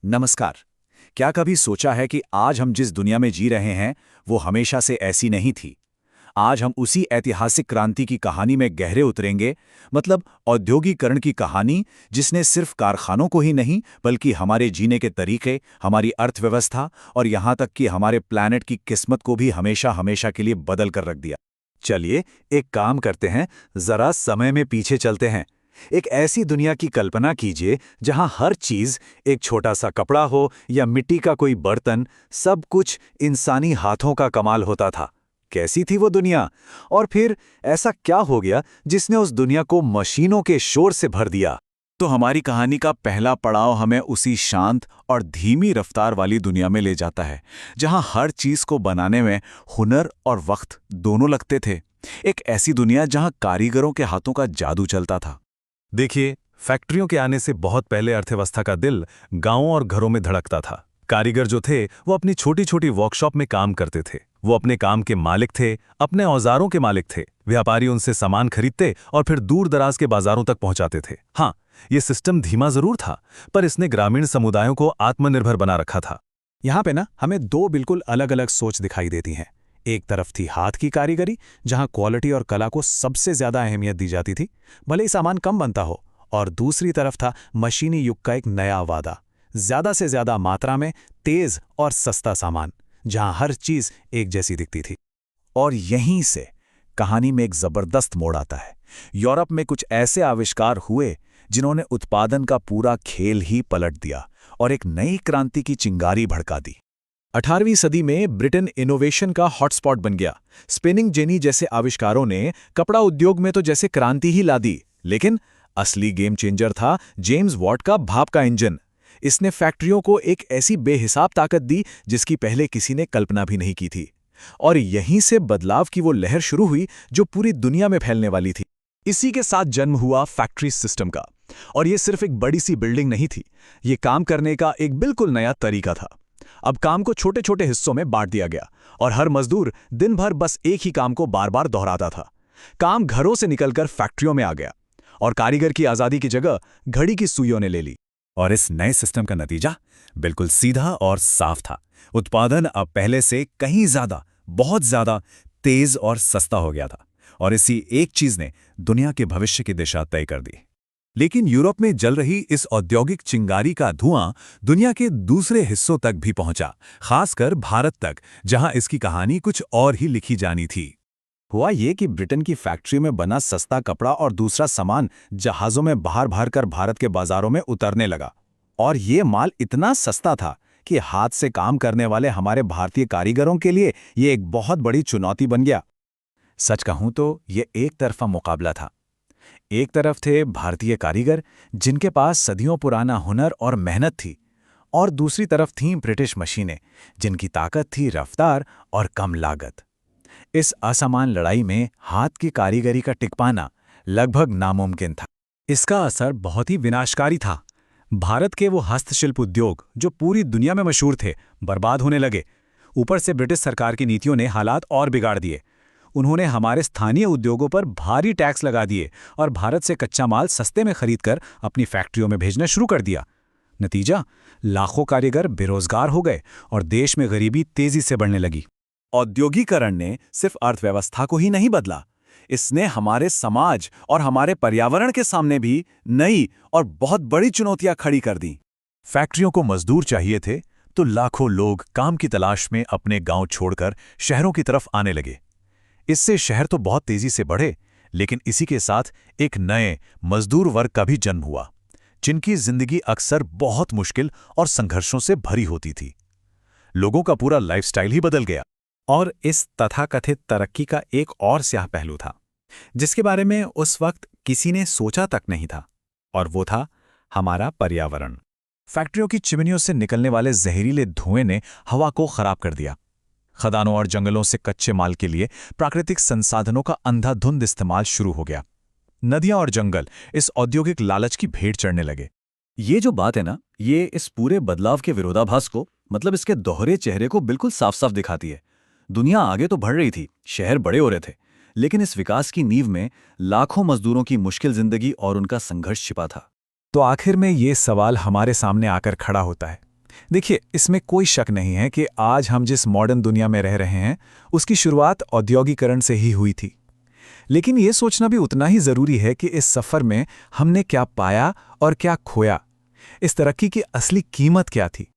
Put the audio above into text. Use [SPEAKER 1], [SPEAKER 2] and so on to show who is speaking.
[SPEAKER 1] नमस्कार। क्या कभी सोचा है कि आज हम जिस दुनिया में जी रहे हैं वो हमेशा से ऐसी नहीं थी। आज हम उसी ऐतिहासिक क्रांति की कहानी में गहरे उतरेंगे, मतलब औद्योगिकरण की कहानी, जिसने सिर्फ कारखानों को ही नहीं बल्कि हमारे जीने के तरीके, हमारी अर्थव्यवस्था और यहाँ तक कि हमारे प्लैनेट की किस्मत को भी हमेशा हमेशा के लिए बदल कर रख दिया। चलिए एक काम करते हैं, जरा समय में पीछे चलते हैं। एक ऐसी दुनिया की कल्पना कीजिए जहां हर चीज, एक छोटा सा कपड़ा हो या मिट्टी का कोई बर्तन, सब कुछ इंसानी हाथों का कमाल होता था। कैसी थी वो दुनिया? और फिर ऐसा क्या हो गया जिसने उस दुनिया को मशीनों के शोर से भर दिया? तो हमारी कहानी का पहला पड़ाव हमें उसी शांत और धीमी रफ्तार वाली दुनिया में ले जाता है, जहां हर चीज को बनाने में हुनर और वक्त दोनों लगते थे। एक ऐसी दुनिया जहां कारीगरों के हाथों का जादू चलता था।
[SPEAKER 2] देखिए, फैक्ट्रियों के आने से बहुत पहले अर्थव्यवस्था का दिल गांवों और घरों में धड़कता था। कारीगर जो थे वो अपनी छोटी छोटी वर्कशॉप में काम करते थे। वो अपने काम के मालिक थे, अपने औजारों के मालिक थे। व्यापारी उनसे सामान खरीदते और फिर दूर दराज के बाजारों तक पहुंचाते थे। हाँ, ये सिस्टम धीमा जरूर था, पर इसने ग्रामीण समुदायों को आत्मनिर्भर बना रखा था।
[SPEAKER 3] यहाँ पे ना हमें दो बिल्कुल अलग अलग सोच दिखाई देती हैं। एक तरफ थी हाथ की कारीगरी, जहां क्वालिटी और कला को सबसे ज्यादा अहमियत दी जाती थी, भले ही सामान कम बनता हो। और दूसरी तरफ था मशीनी युग का एक नया वादा, ज्यादा से ज्यादा मात्रा में तेज और सस्ता सामान, जहां हर चीज एक जैसी दिखती थी।
[SPEAKER 1] और यहीं से कहानी में एक जबरदस्त मोड़ आता है। यूरोप में कुछ ऐसे आविष्कार हुए जिन्होंने उत्पादन का पूरा खेल ही पलट दिया और एक नई क्रांति की चिंगारी भड़का दी।
[SPEAKER 3] 18वीं सदी में ब्रिटेन इनोवेशन का हॉटस्पॉट बन गया। स्पिनिंग जेनी जैसे आविष्कारों ने कपड़ा उद्योग में तो जैसे क्रांति ही ला दी, लेकिन असली गेम चेंजर था जेम्स वॉट का भाप का इंजन। इसने फैक्ट्रियों को एक ऐसी बेहिसाब ताकत दी जिसकी पहले किसी ने कल्पना भी नहीं की थी। और यहीं से बदलाव की वो लहर शुरू हुई जो पूरी दुनिया में फैलने वाली थी। इसी के साथ जन्म हुआ फैक्ट्री सिस्टम का। और ये सिर्फ एक बड़ी सी बिल्डिंग नहीं थी, ये काम करने का एक बिल्कुल नया तरीका था। अब काम को छोटे छोटे हिस्सों में बांट दिया गया और हर मजदूर दिन भर बस एक ही काम को बार बार दोहराता था। काम घरों से निकलकर फैक्ट्रियों में आ गया और कारीगर की आजादी की जगह घड़ी की सुइयों ने ले ली।
[SPEAKER 1] और इस नए सिस्टम का नतीजा बिल्कुल सीधा और साफ था। उत्पादन अब पहले से कहीं ज्यादा, बहुत ज्यादा तेज और सस्ता हो गया था। और इसी एक चीज ने दुनिया के भविष्य की दिशा तय कर दी। लेकिन यूरोप में जल रही इस औद्योगिक चिंगारी का धुआं दुनिया के दूसरे हिस्सों तक भी पहुंचा, खासकर भारत तक, जहां इसकी कहानी कुछ और ही लिखी जानी थी।
[SPEAKER 3] हुआ ये कि ब्रिटेन की फैक्ट्री में बना सस्ता कपड़ा और दूसरा सामान जहाजों में बाहर भर कर भारत के बाजारों में उतरने लगा। और ये माल इतना सस्ता था कि हाथ से काम करने वाले हमारे भारतीय कारीगरों के लिए ये एक बहुत बड़ी चुनौती बन गया।
[SPEAKER 1] सच कहूं तो ये एक तरफा मुकाबला था। एक तरफ थे भारतीय कारीगर जिनके पास सदियों पुराना हुनर और मेहनत थी, और दूसरी तरफ थीं ब्रिटिश मशीनें जिनकी ताकत थी रफ्तार और कम लागत। इस असमान लड़ाई में हाथ की कारीगरी का टिक पाना लगभग नामुमकिन था।
[SPEAKER 3] इसका असर बहुत ही विनाशकारी था। भारत के वो हस्तशिल्प उद्योग जो पूरी दुनिया में मशहूर थे, बर्बाद होने लगे। ऊपर से ब्रिटिश सरकार की नीतियों ने हालात और बिगाड़ दिए। उन्होंने हमारे स्थानीय उद्योगों पर भारी टैक्स लगा दिए और भारत से कच्चा माल सस्ते में खरीदकर अपनी फैक्ट्रियों में भेजना शुरू कर दिया। नतीजा, लाखों कारीगर बेरोजगार हो गए और देश में गरीबी तेजी से बढ़ने लगी।
[SPEAKER 1] औद्योगिकरण ने सिर्फ अर्थव्यवस्था को ही नहीं बदला, इसने हमारे समाज और हमारे पर्यावरण के सामने भी नई और बहुत बड़ी चुनौतियां खड़ी कर दी।
[SPEAKER 2] फैक्ट्रियों को मजदूर चाहिए थे, तो लाखों लोग काम की तलाश में अपने गांव छोड़कर शहरों की तरफ आने लगे। इससे शहर तो बहुत तेजी से बढ़े, लेकिन इसी के साथ एक नए मजदूर वर्ग का भी जन्म हुआ, जिनकी जिंदगी अक्सर बहुत मुश्किल और संघर्षों से भरी होती थी। लोगों का पूरा लाइफस्टाइल ही बदल गया।
[SPEAKER 3] और इस तथाकथित तरक्की का एक और स्याह पहलू था, जिसके बारे में उस वक्त किसी ने सोचा तक नहीं था, और वो था हमारा पर्यावरण। फैक्ट्रियों की चिमनियों से निकलने वाले जहरीले धुएं ने हवा को खराब कर दिया। खदानों और जंगलों से कच्चे माल के लिए प्राकृतिक संसाधनों का अंधाधुंध इस्तेमाल शुरू हो गया। नदियां और जंगल इस औद्योगिक लालच की भेंट चढ़ने लगे।
[SPEAKER 1] ये जो बात है ना, ये इस पूरे बदलाव के विरोधाभास को, मतलब इसके दोहरे चेहरे को बिल्कुल साफ साफ दिखाती है। दुनिया आगे तो बढ़ रही थी, शहर बड़े हो रहे थे, लेकिन इस विकास की नींव में लाखों मजदूरों की मुश्किल जिंदगी और उनका संघर्ष छिपा था।
[SPEAKER 3] तो आखिर में ये सवाल हमारे सामने आकर खड़ा होता है, देखिए, इसमें कोई शक नहीं है कि आज हम जिस मॉडर्न दुनिया में रह रहे हैं उसकी शुरुआत औद्योगिकरण से ही हुई थी। लेकिन ये सोचना भी उतना ही ज़रूरी है कि इस सफ़र में हमने क्या पाया और क्या खोया। इस तरक्की की असली कीमत क्या थी।